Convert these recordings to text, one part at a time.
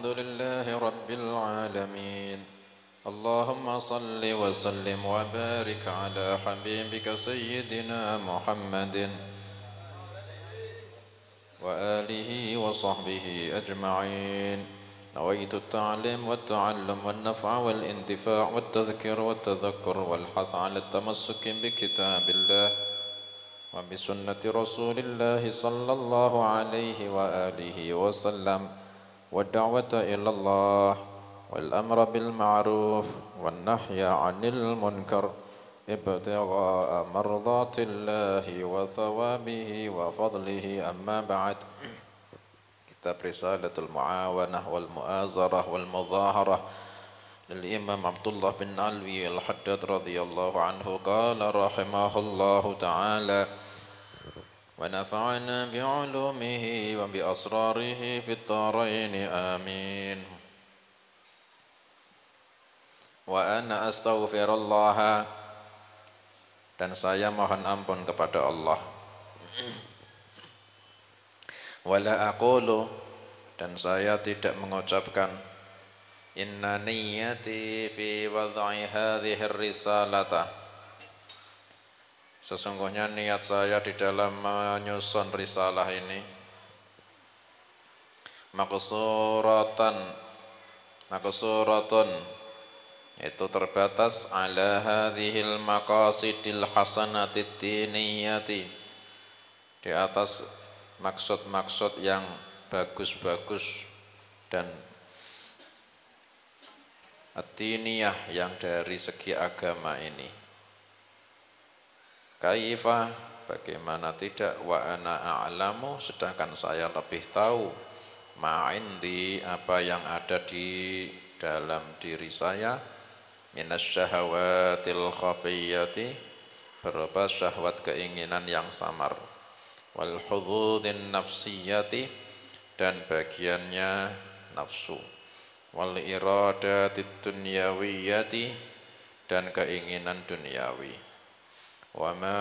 الحمد لله رب العالمين اللهم صل وسلم وبارك على حبيبك سيدنا محمد وآله وصحبه أجمعين نويت التعليم والتعلم والنفع والانتفاع والتذكير والتذكر والحث على التمسك بكتاب الله وبسنة رسول الله صلى الله عليه وآله وسلم والدعوة إلى الله والأمر بالمعروف والنهي عن المنكر ابتغاء مرضات الله وثوابه وفضله أما بعد كتاب رسالة المعاونة والمؤازرة والمظاهرة للإمام عبد الله بن علوي الحداد رضي الله عنه قال رحمه الله تعالى ونفعنا بعلومه وبأسراره في الدارين آمين وأنا أستغفر الله dan saya mohon ampun kepada Allah wala aqulu dan saya tidak mengucapkan inna niyyati fi wad'i hadhihi risalata sesungguhnya niat saya di dalam menyusun risalah ini maqsuratun itu terbatas ala hadhil maqasidil hasanatid diniyati di atas maksud-maksud yang bagus-bagus dan ad-diniyah yang dari segi agama ini. Kaifa bagaimana tidak wa ana a'lamu sedangkan saya lebih tahu ma'indi apa yang ada di dalam diri saya minasyahwatil khafiyyati berupa syahwat keinginan yang samar wal hududin nafsiyati dan bagiannya nafsu wal iradatid dunyawiyati dan keinginan duniawi wa ma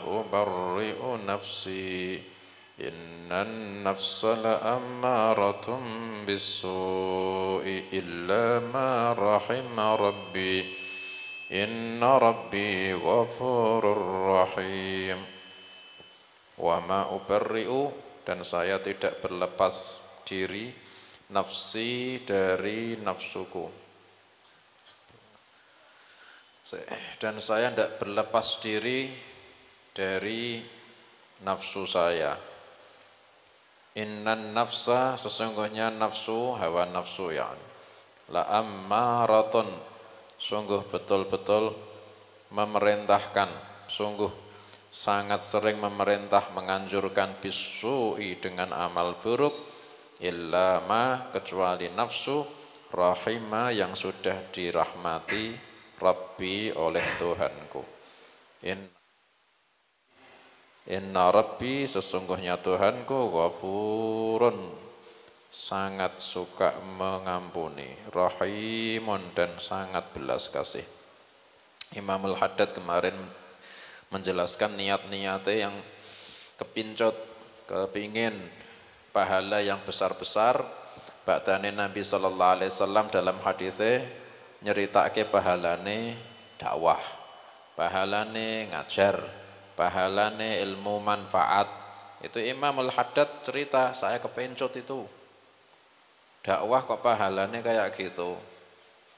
ubarri'u nafsi innan nafsa la'ammaratun bis-su'i illa ma rahima rabbi inna rabbi ghafurur rahim wa ma ubarri'u dan saya tidak berlepas diri nafsi dari nafsuku dan saya tidak berlepas diri dari nafsu saya. Innan nafsa sesungguhnya nafsu hawa nafsu ya la ammaratun sungguh betul-betul memerintahkan sungguh sangat sering memerintah menganjurkan bisu'i dengan amal buruk illa ma kecuali nafsu rahima yang sudah dirahmati Rabbi oleh Tuhanku Inna Rabbi sesungguhnya Tuhanku ghafurun sangat suka mengampuni rahimun dan sangat belas kasih. Imamul Haddad kemarin menjelaskan niat-niatnya yang kepincut kepingin pahala yang besar-besar ba'dane Nabi sallallahu alaihi wasallam dalam hadisnya nyeritake pahalane dakwah pahalane ngajar pahalane ilmu manfaat itu Imamul Haddad cerita saya kepencut itu dakwah kok pahalane kayak gitu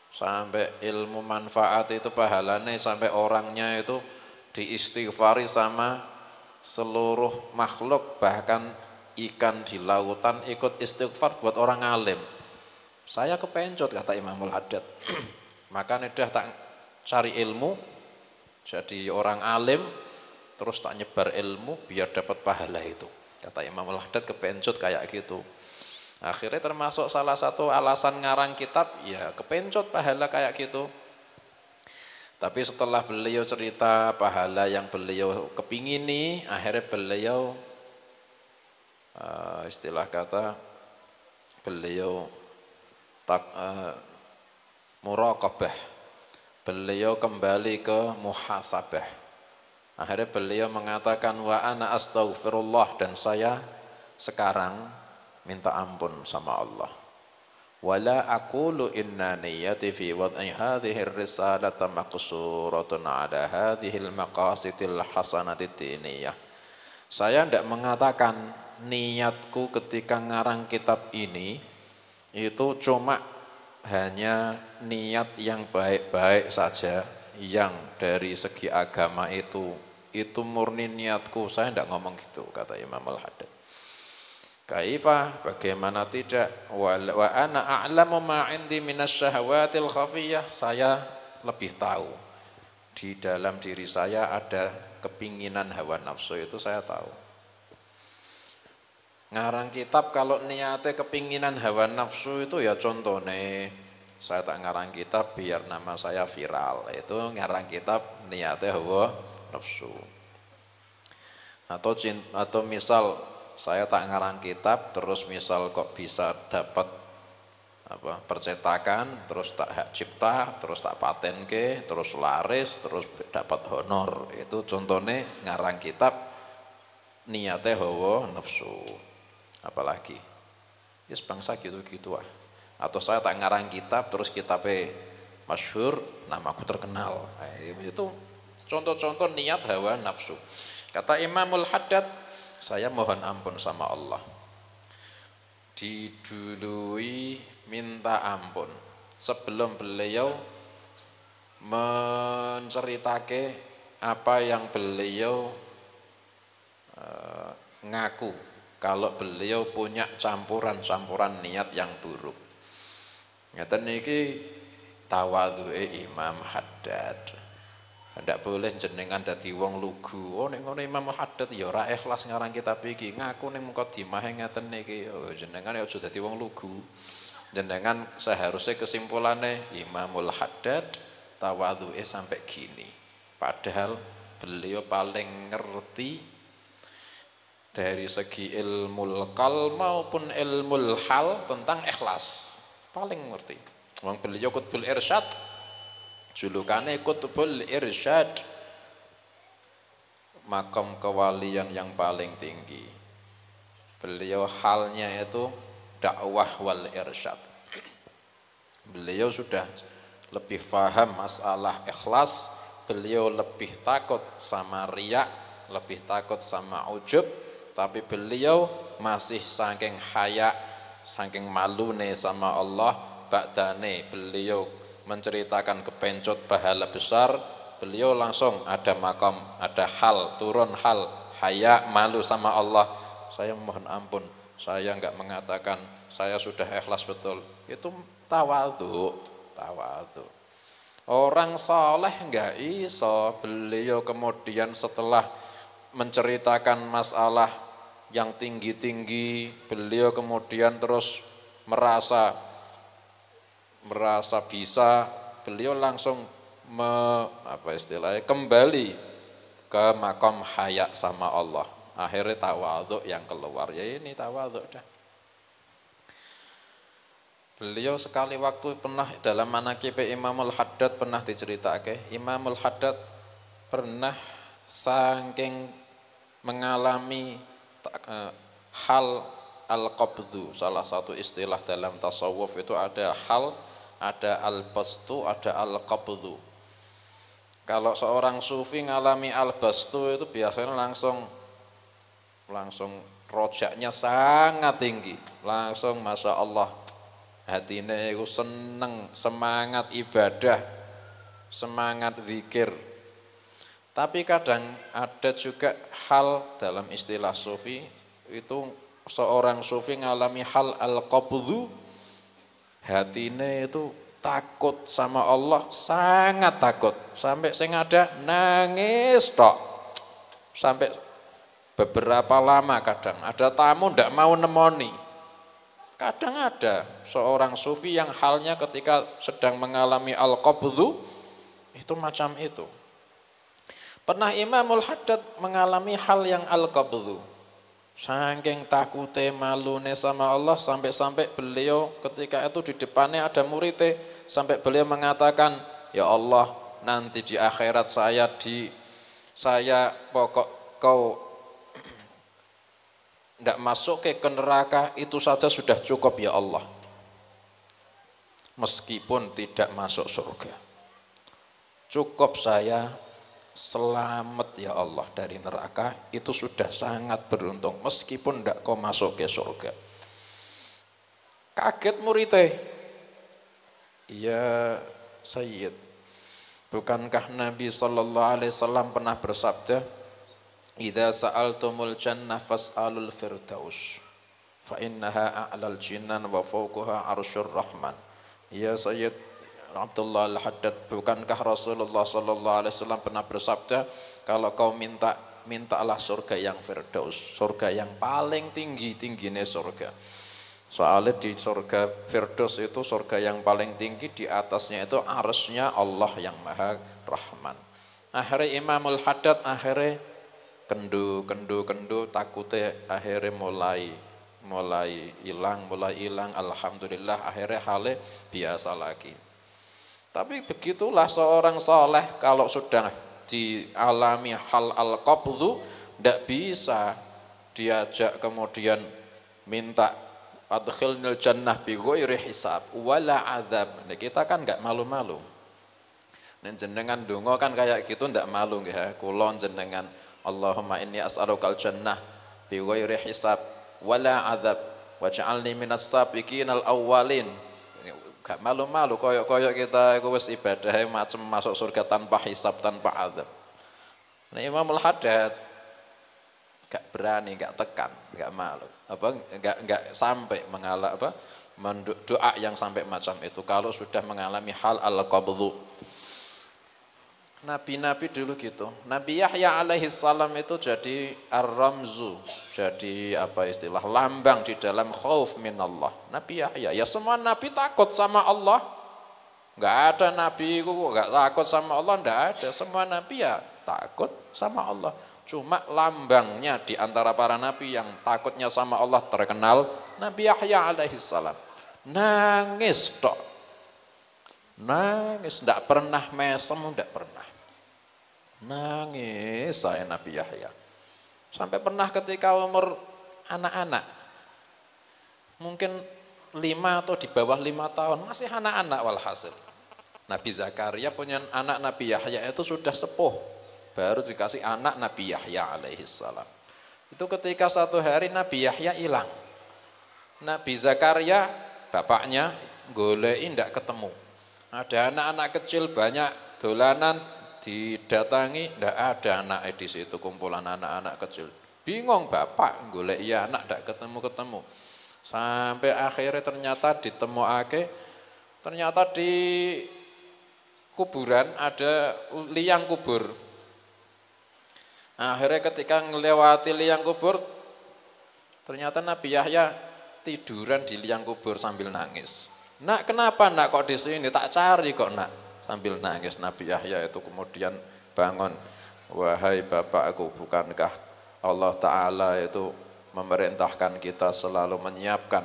sampai ilmu manfaat itu pahalane sampai orangnya itu diistighfari sama seluruh makhluk bahkan ikan di lautan ikut istighfar buat orang alim saya kepencut kata Imamul Haddad makanya dah tak cari ilmu jadi orang alim terus tak nyebar ilmu biar dapat pahala itu kata Imamul Haddad kepencut kayak gitu akhirnya termasuk salah satu alasan ngarang kitab ya kepencut pahala kayak gitu tapi setelah beliau cerita pahala yang beliau kepingini akhirnya beliau istilah kata beliau muraqabah beliau kembali ke muhasabah akhirnya beliau mengatakan wa ana astaghfirullah dan saya sekarang minta ampun sama Allah. Wala aqulu inna niyyati fi wad'i hadhihi ar-risalata maqsuratun ala hadhihi al-maqasidil hasanati diniyah. Saya tidak mengatakan niatku ketika ngarang kitab ini itu cuma hanya niat yang baik-baik saja, yang dari segi agama itu murni niatku. Saya tidak ngomong gitu, kata Imam Al-Haddad. Kaifah, bagaimana tidak, wa ana a'lamu ma 'indi minasy-syahawatil khafiyah, saya lebih tahu di dalam diri saya ada kepinginan hawa nafsu, itu saya tahu. Ngarang kitab kalau niatnya kepinginan hawa nafsu itu ya contohnya saya tak ngarang kitab biar nama saya viral, itu ngarang kitab niatnya hawa nafsu. Atau misal saya tak ngarang kitab terus misal kok bisa dapat percetakan, terus tak hak cipta, terus tak patenke, terus laris, terus dapat honor, itu contohnya ngarang kitab niatnya hawa nafsu. Apalagi yes, bangsa gitu-gitu ah. Atau saya tak ngarang kitab terus kitabnya masyhur, namaku terkenal, itu contoh-contoh niat hawa nafsu. Kata Imamul Haddad, saya mohon ampun sama Allah, didului minta ampun sebelum beliau menceritake apa yang beliau ngaku kalau beliau punya campuran niat yang buruk. Ngeten niki tawadhu'e Imam Haddad. Ndak boleh jenengan dadi wong lugu. Oh nek ngono Imam Haddad ya ora ikhlas ngarang kitab iki. Ngaku ning mukadimah ngeten niki. Oh jenengan ya aja dadi wong lugu. Jenengan seharusnya kesimpulannya Imamul Haddad tawadhu'e sampai gini. Padahal beliau paling ngerti dari segi ilmul qal maupun ilmul hal tentang ikhlas. Paling ngerti. Wong beliau Qutbul Irsyad, julukane Qutbul Irsyad, makam kewalian yang paling tinggi. Beliau halnya itu dakwah wal irsyad. Beliau sudah lebih paham masalah ikhlas, beliau lebih takut sama riya, lebih takut sama ujub, tapi beliau masih saking haya, saking malune sama Allah, ba'dane beliau menceritakan kepencut pahala besar, beliau langsung ada makam, ada hal, turun hal, haya, malu sama Allah. Saya mohon ampun, saya enggak mengatakan saya sudah ikhlas betul. Itu tawadhu. Orang saleh enggak iso. Beliau kemudian setelah menceritakan masalah yang tinggi-tinggi, beliau kemudian terus merasa bisa, beliau langsung kembali ke makam haya sama Allah. Akhirnya tawadhu yang keluar. Ya ini tawadhu dah. Beliau sekali waktu pernah dalam manaqib Imamul Haddad pernah diceritakan, Imamul Haddad pernah saking mengalami hal al-qabdu. Salah satu istilah dalam tasawuf itu ada hal, ada al-bastu, ada al-qabdu. Kalau seorang sufi ngalami al-bastu itu biasanya langsung rojaknya sangat tinggi, langsung masya Allah hatinya itu seneng, semangat ibadah, semangat zikir. Tapi kadang ada juga hal dalam istilah sufi itu seorang sufi ngalami hal al-qabdu, hatinya itu takut sama Allah, sangat takut, sampai sing ada nangis tok, sampai beberapa lama. Kadang ada tamu ndak mau nemoni. Kadang ada seorang sufi yang halnya ketika sedang mengalami al-qabdu itu macam itu. Pernah Imamul Haddad mengalami hal yang al-qabdu. Saking takute malune sama Allah sampai-sampai beliau ketika itu di depannya ada muridnya, sampai beliau mengatakan, ya Allah nanti di akhirat saya pokok kau Tidak masuk ke neraka itu saja sudah cukup ya Allah. Meskipun tidak masuk surga. Cukup saya selamat ya Allah dari neraka, itu sudah sangat beruntung. Meskipun tidak kau masuk ke surga. Kaget muridnya. Ya Sayyid, bukankah Nabi SAW pernah bersabda, "Idza sa'altumul jannah fas'alul firdaus, fa innaha a'lal jinan wa fawqaha arsyur rahman." Ya Sayyid Abdullah Al-Haddad, bukankah Rasulullah SAW pernah bersabda, kalau kau mintalah surga yang firdaus, surga yang paling tingginya surga. Soalnya di surga firdaus itu surga yang paling tinggi, di atasnya itu arsy-nya Allah yang Maha Rahman. Akhirnya Imamul Haddad kendu takutnya akhirnya mulai hilang, alhamdulillah akhirnya hale biasa lagi. Tapi begitulah seorang soleh kalau sudah dialami hal al-qabdhu, tidak bisa diajak kemudian minta adkhilnil jannah bi ghairi hisab wala adzab. Nah, kita kan enggak malu-malu. Nen jenengan donga kan kayak gitu ndak malu nggih ya. Kula jenengan Allahumma inni as'alukal jannah bi ghairi hisab wala adzab waj'alni minas sabiqinal awwalin. Gak malu-malu koyok-koyok kita iku wis ibadah macam masuk surga tanpa hisab, tanpa adzab. Nah, Imamul Haddad gak berani, gak tekan, gak malu. Enggak sampai doa yang sampai macam itu kalau sudah mengalami hal al-qabdhu. Nabi-nabi dulu gitu. Nabi Yahya alaihi salam itu jadi ar-ramzu, jadi lambang di dalam khauf minallah. Nabi Yahya, ya semua nabi takut sama Allah. Enggak ada nabi kok enggak takut sama Allah, enggak ada. Semua nabi ya takut sama Allah. Cuma lambangnya di antara para nabi yang takutnya sama Allah terkenal Nabi Yahya alaihi salam. Nangis tok. Nangis, enggak pernah mesem, enggak pernah. Nangis saya Nabi Yahya. Sampai pernah ketika umur anak-anak, mungkin 5 atau di bawah 5 tahun, masih anak-anak walhasil. Nabi Zakaria punya anak Nabi Yahya itu sudah sepuh, baru dikasih anak Nabi Yahya alaihi salam. Itu ketika satu hari Nabi Yahya hilang. Nabi Zakaria, bapaknya, golei ndak ketemu. Ada anak-anak kecil banyak dolanan, didatangi, ndak ada anak di situ, kumpulan anak-anak kecil. Bingung bapak, golek ya anak ndak ketemu-ketemu. Sampai akhirnya ternyata ditemuake, ternyata di kuburan ada liang kubur. Akhirnya ketika melewati liang kubur, ternyata Nabi Yahya tiduran di liang kubur sambil nangis. Nak, kenapa nak kok di sini? Tak cari kok nak. Sambil nangis Nabi Yahya itu kemudian bangun. Wahai bapakku, bukankah Allah Ta'ala itu memerintahkan kita selalu menyiapkan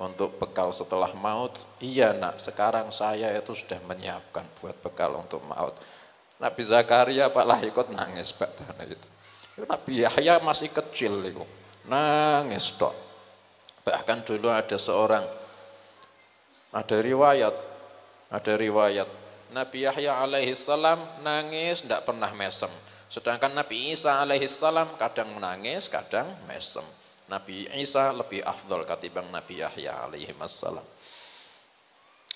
untuk bekal setelah maut? Iya nak, sekarang saya itu sudah menyiapkan buat bekal untuk maut. Nabi Zakaria malah ikut nangis itu. Nabi Yahya masih kecil itu, nangis tok. Bahkan dulu ada riwayat Nabi Yahya alaihi salam nangis tidak pernah mesem. Sedangkan Nabi Isa alaihi salam kadang menangis, kadang mesem. Nabi Isa lebih afdol ketimbang Nabi Yahya alaihi salam.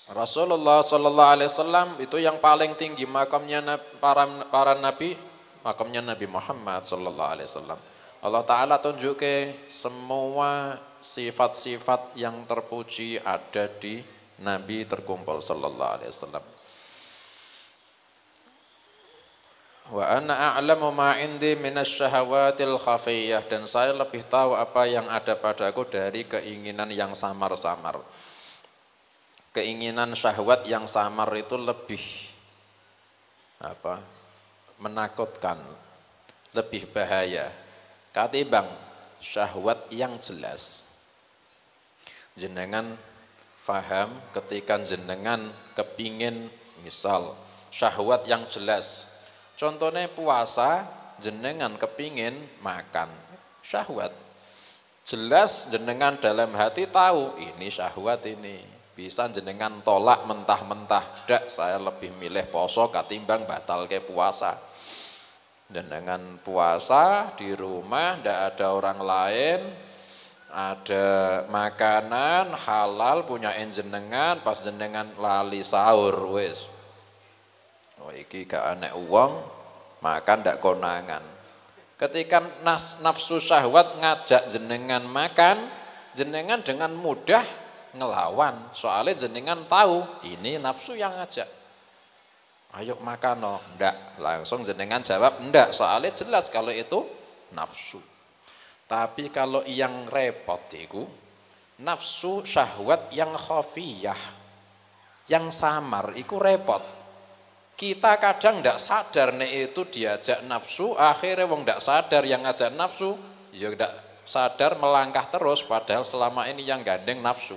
Rasulullah sallallahu alaihi wasallam itu yang paling tinggi makamnya para nabi, makamnya Nabi Muhammad sallallahu alaihi wasallam. Allah Ta'ala tunjuk ke semua sifat-sifat yang terpuji ada di Nabi terkumpul sallallahu alaihi wasallam. Wa ana a'lamu ma indi minasyahawatil khafiyah, dan saya lebih tahu apa yang ada padaku dari keinginan yang samar-samar. Keinginan syahwat yang samar itu lebih menakutkan, lebih bahaya ketimbang syahwat yang jelas. Jenengan faham ketika jenengan kepingin misal syahwat yang jelas. Contohnya puasa, jenengan kepingin makan, syahwat. Jelas jenengan dalam hati tahu ini syahwat ini. Bisa jenengan tolak mentah-mentah. Dak, saya lebih milih poso katimbang batal ke puasa. Jenengan puasa di rumah, ndak ada orang lain, ada makanan halal punya jenengan, pas jenengan lali sahur wis. Oh iki gak anek uang, makan ndak konangan. Ketika nafsu syahwat ngajak jenengan makan, jenengan dengan mudah ngelawan. Soalnya jenengan tahu ini nafsu yang ngajak. Ayo makan no, ndak. Langsung jenengan jawab ndak. Soalnya jelas kalau itu nafsu. Tapi kalau yang repot itu nafsu syahwat yang khafiyah, yang samar, itu repot. Kita kadang ndak sadar nek itu diajak nafsu, akhirnya wong ndak sadar yang ngajak nafsu, ya ndak sadar melangkah terus padahal selama ini yang gandeng nafsu.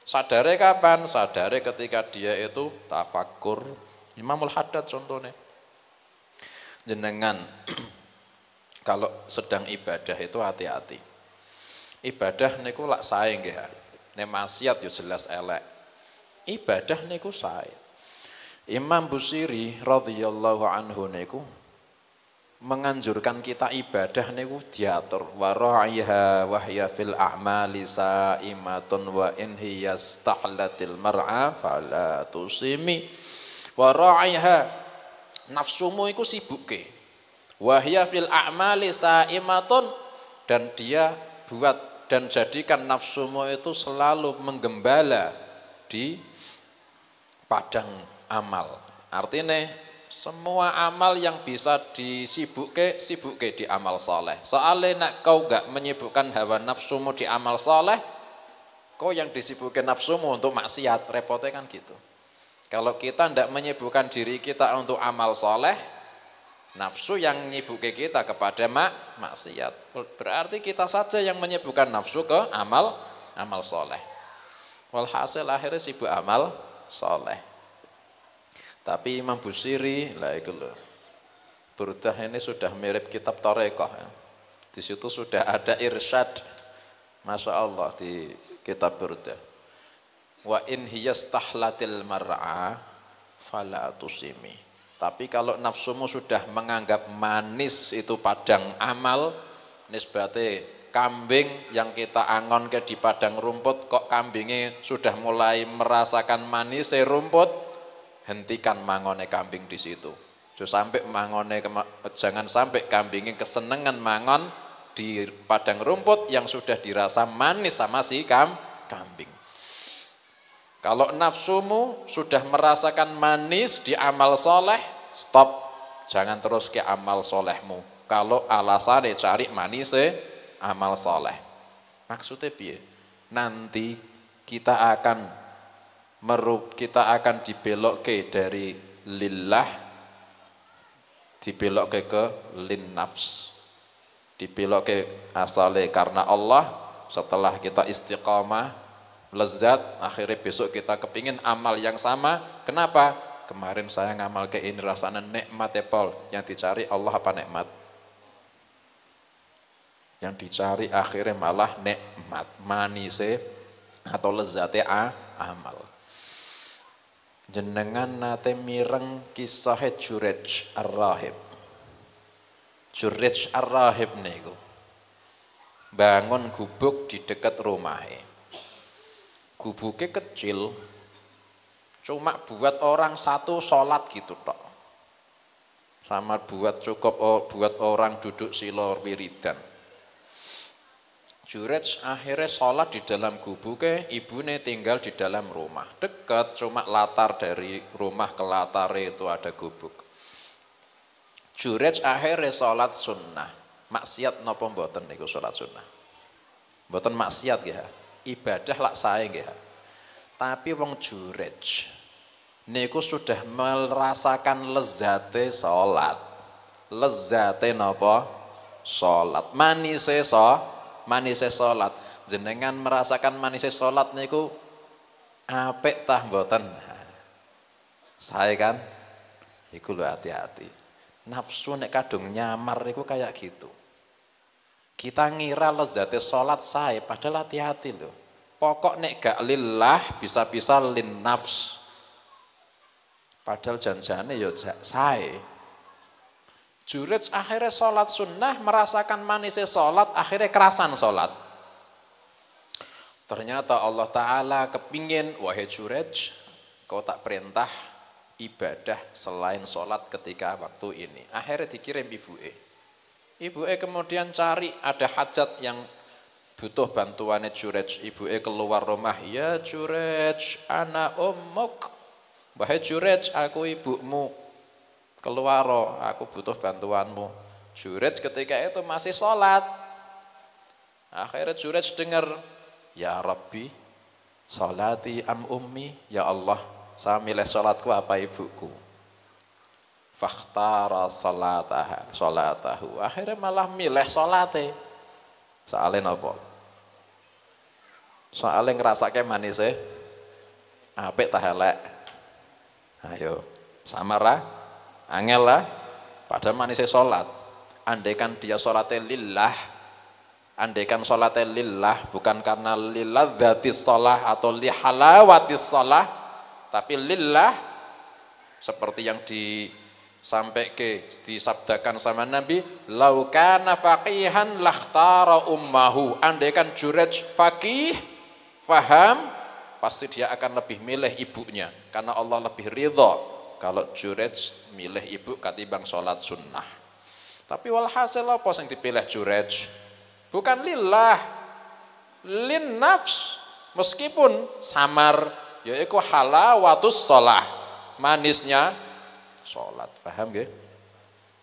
Sadare kapan? Sadare ketika dia itu tafakkur. Imamul Haddad contohnya. Jenengan kalau sedang ibadah itu hati-hati. Ibadah niku lak sae nggih. Nek maksiat yo jelas elek. Ibadah niku sae. Imam Busiri radhiyallahu anhu niku menganjurkan kita ibadah niku diatur wa ra'iha wa hiya fil a'mali sa'imatun wa in hiya stahlatil mar'a fala tusimi wa ra'iha nafsumu iku sibuke wa hiya fil a'mali sa'imatun dan dia buat dan jadikan nafsumu itu selalu menggembala di padang amal. Artinya semua amal yang bisa sibuke di amal soleh. Soalnya nak kau gak menyibukkan hawa nafsumu di amal soleh, kau yang disibukkan nafsumu untuk maksiat, repotnya kan gitu. Kalau kita tidak menyibukkan diri kita untuk amal soleh, nafsu yang menyibukkan kita kepada maksiat. Berarti kita saja yang menyibukkan nafsu ke amal soleh. Walhasil akhirnya sibuk amal soleh. Tapi Imam Busiri lah itu loh. Burdah ini sudah mirip kitab Thariqah ya. Di situ sudah ada irsyad. Masya Allah di kitab Burdah. Wa in hiyastahlatil mar'a fala tusimi. Tapi kalau nafsumu sudah menganggap manis itu padang amal, nisbate kambing yang kita angon ke di padang rumput, kok kambingnya sudah mulai merasakan manisnya rumput, hentikan mangone kambing di situ. Jangan sampai kambingnya kesenangan mangon di padang rumput yang sudah dirasa manis sama si kambing. Kalau nafsumu sudah merasakan manis di amal soleh, stop. Jangan terus ke amal solehmu. Kalau alasannya cari manis amal soleh. Maksudnya piye? Nanti kita akan dibelokke dari lillah, dibelokke ke lin nafs, dibelokke asale karena Allah. Setelah kita istiqamah lezat, akhirnya besok kita kepingin amal yang sama. Kenapa? Kemarin saya ngamal ke ini rasanya nikmat ya Paul. Yang dicari Allah apa nikmat? Yang dicari akhirnya malah nikmat, manise atau lezate amal. Jenengan nate mireng kisah Jurej Ar-Rahib. Jurej Ar-Rahib niku bangun gubuk di dekat rumahnya. Gubuknya kecil, cuma buat orang satu sholat gitu tok. Sama buat orang duduk silor wiridan. Jurej akhirnya sholat di dalam gubuknya, ibunya tinggal di dalam rumah. Dekat, cuma latar dari rumah ke latar itu ada gubuk. Jurej akhirnya sholat sunnah. Maksiat napa mboten niku sholat sunnah? Mboten maksiat ya. Ibadah lak sae nggih. Tapi wong Jurej niku sudah merasakan lezate sholat. Lezate napa? Sholat. Manise sholat. Jenengan merasakan manise sholat niku apik tah mboten? Saya kan iku lho hati-hati. Nafsu nek kadung nyamar niku kayak gitu. Kita ngira lezate salat sae, padahal hati-hati loh. Pokok nek gak lillah bisa-bisa lin nafs. Padahal janjane ya sae. Jurej akhirnya salat sunnah, merasakan manisnya salat, akhirnya kerasan salat. Ternyata Allah Ta'ala kepingin, wahai Jurej, kau tak perintah ibadah selain salat ketika waktu ini. Akhirnya dikirim ibuke. Ibuke kemudian cari ada hajat yang butuh bantuannya Jurej. Ibuke keluar rumah, ya Jurej, ana ummuk. Wahai Jurej, aku ibumu. Keluar, aku butuh bantuanmu. Jurej ketika itu masih sholat. Akhirnya Jurej dengar, ya Rabbi, sholati am ummi, ya Allah, saya milih sholatku apa ibuku. Fakhtara sholatahu. Akhirnya malah milih sholate. Soalnya apa? Soalnya ngerasake manise apik tah elek. Ayo, samara, angel lah. Padahal manise sholat. Andaikan dia sholatnya lillah, andaikan sholatnya lillah bukan karena lilladzatis sholah atau lihalawatis sholah, tapi lillah seperti yang sampai disabdakan sama Nabi, laukana faqihan lakhtara ummahu. Andaikan Jurej faqih, faham, pasti dia akan lebih milih ibunya, karena Allah lebih ridha kalau Jurej milih ibu ketimbang sholat sunnah. Tapi walhasil apa yang dipilih Jurej? Bukan lillah, lin nafs, meskipun samar, yaitu halawatus sholah, manisnya sholat, paham gak?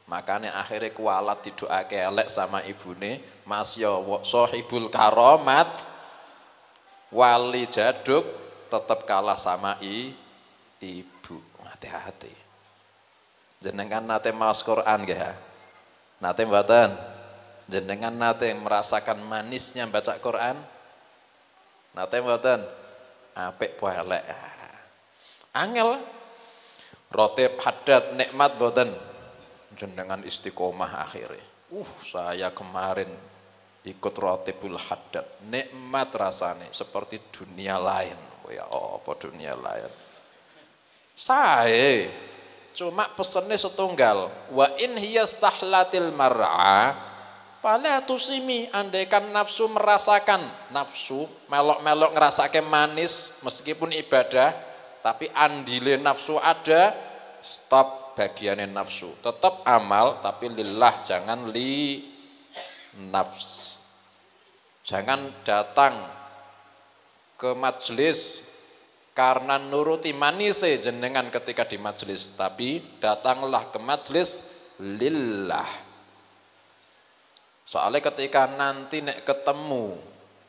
Makanya akhirnya kualat didoake elek sama ibune, Mas ya sohibul karomat, wali jaduk tetap kalah sama ibu. Hati-hati. Jenengan nate maos Quran gak ya? Nate mboten? Jenengan nate merasakan manisnya baca Quran? Nate mboten? Apik po elek. Angel. Rotib hadat nikmat boten, jenengan istiqomah akhirnya. Saya kemarin ikut rotibul hadat, nikmat rasanya seperti dunia lain. Ya apa dunia lain? Saya cuma pesennya setunggal. Wa in hiyastahlatil mar'a fala tusimi. Andaikan nafsu merasakan, nafsu melok-melok ngerasake manis meskipun ibadah, tapi andile nafsu ada, stop bagiannya nafsu. Tetap amal, tapi lillah, jangan li nafs. Jangan datang ke majelis karena nuruti manise jenengan ketika di majelis, tapi datanglah ke majelis lillah. Soalnya ketika nanti nek ketemu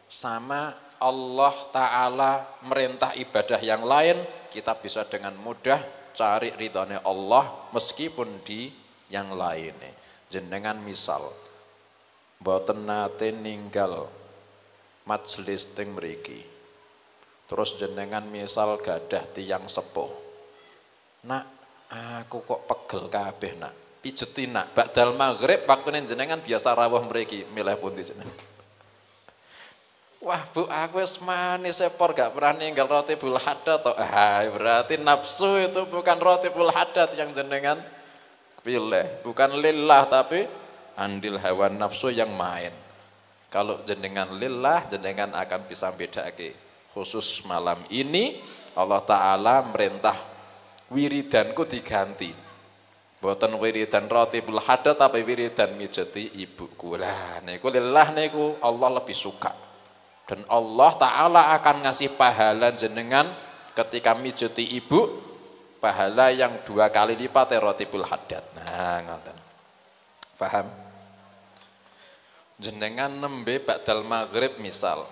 sama Allah Ta'ala merintah ibadah yang lain, kita bisa dengan mudah cari ridhonya Allah meskipun di yang lainnya. Jenengan misal mboten nate ninggal majelis teng mriki, terus jenengan misal gadah tiyang sepuh, nak aku kok pegel kabeh nak, pijeti nak, ba'dal maghrib waktune jenengan biasa rawuh mriki, milih pundi jenengan? Wah bu, aku wis manis sepor gak pernah ninggal rotibul hadat toh. Berarti nafsu itu bukan rotibul hadat yang jenengan pilih, bukan lillah, tapi andil hawa nafsu yang main. Kalau jenengan lillah, jenengan akan bisa bedake. Khusus malam ini Allah Ta'ala merintah wiridanku diganti, boten wiridan rotibul hadat tapi wiridan mijeti ibuku. Lah niku lillah niku Allah lebih suka. Dan Allah Ta'ala akan ngasih pahala jenengan ketika mijeti ibu, pahala yang 2 kali lipat rotibul hadat. Nah, ngoten. Paham? Jenengan nembe ba'dal maghrib misal,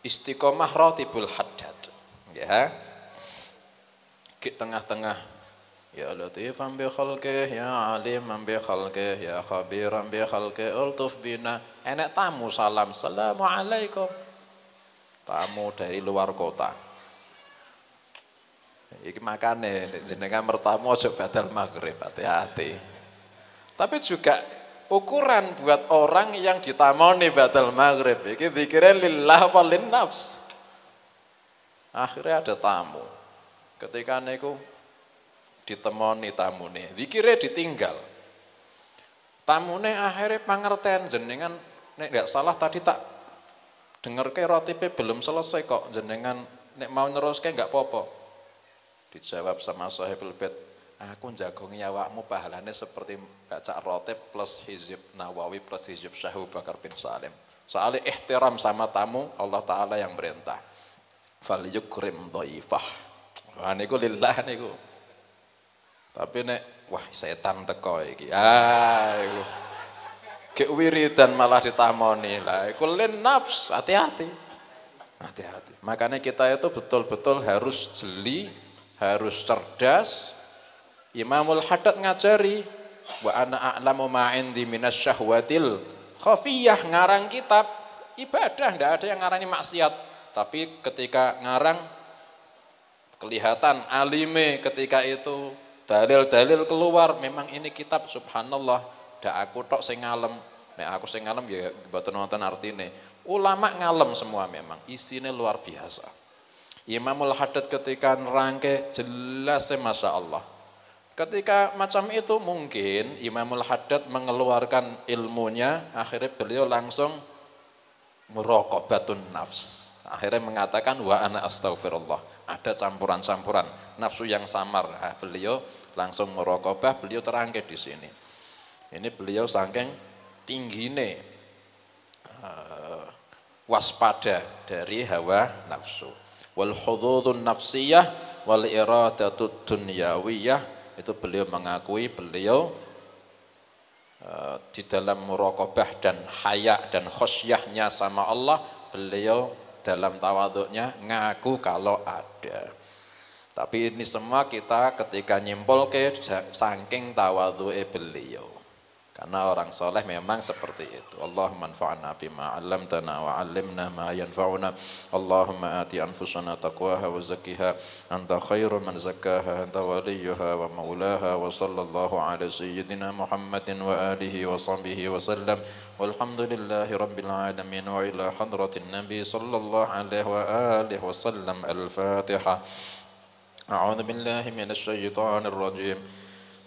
istiqomah rotibul hadat. Ya. Ki tengah-tengah, ya latifan bi khalqih, ya aliman bi khalqih, ya khabiran bi khalqih, ultuf bina. Enek tamu salam, assalamualaikum. Tamu dari luar kota. Iki makane jenengan mertamu aja badal maghrib, hati-hati. Tapi juga ukuran buat orang yang ditamoni batal maghrib iki zikire lillah apa nafs. Akhirnya ada tamu. Ketika niku ditemoni tamune, zikire ditinggal. Tamune akhirnya pangerten jenengan nek nggak salah tadi tak dengerke rotipe belum selesai kok jenengan nek mau neruske nggak popo. Dijawab sama sahibul bait, aku jagongi awakmu pahalane seperti baca rotib plus hizib Nawawi plus hizib Syekh Abu Bakar bin Salim. Soalnya ihtiram sama tamu Allah Ta'ala yang merintah. Fal yukrim dhaifah. Wah niku lillah niku. Tapi nek wah setan teko iki. Iku. Ke wiridan malah ditamoni. Lah iku lin nafs, hati-hati. Hati-hati. Makanya kita itu betul-betul harus jeli, harus cerdas. Imamul Haddad ngajari wa ana a'lamu ma 'indi minasyahwatil khafiyah, ngarang kitab ibadah, ndak ada yang ngarani maksiat. Tapi ketika ngarang kelihatan alime, ketika itu dalil-dalil keluar, memang ini kitab subhanallah, ndak aku tok sing ngalem. Nek aku sing ngalem ya mboten wonten artine. Ulama ngalem semua memang, isine luar biasa. Imamul Haddad ketika nerangke jelas Masya Allah. Ketika macam itu mungkin Imamul Haddad mengeluarkan ilmunya, akhirnya beliau langsung muraqabatun nafs. Akhirnya mengatakan wa ana astaghfirullah. Ada campuran-campuran nafsu yang samar. Nah, beliau langsung muraqabah, beliau terangke di sini. Ini beliau saking tinggine waspada dari hawa nafsu. Wal hududun nafsiyah wal iradatud dunyawiyah, itu beliau mengakui beliau di dalam muraqabah dan haya dan khosyahnya sama Allah, beliau dalam tawaduknya ngaku kalau ada. Tapi ini semua kita ketika nyimpul ke saking tawaduke beliau. Karena orang soleh memang seperti itu. Allahumma anfa'na bima 'allamtana wa 'allimna ma yanfa'una. Allahumma ati anfusana taqwaha wa zakkiha anta khairu man zakkaha anta waliyuha wa maulaha wa sallallahu ala sayyidina Muhammadin wa alihi wa sahbihi wa sallam. Walhamdulillahi rabbil alamin wa ila hadratin nabi sallallahu alaihi wa alihi wa sallam. Al-Fatihah. A'udzu billahi minasy syaithanir rajim.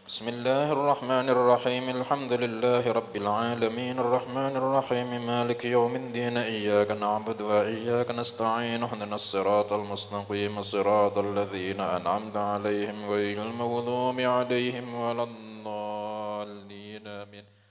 بسم الله الرحمن الرحيم الحمد لله رب العالمين الرحمن الرحيم مالك يوم الدين إياك نعبد وإياك نستعين اهدنا الصراط المستقيم صراط الذين أنعمت عليهم غير المغضوب عليهم ولا الضالين آمين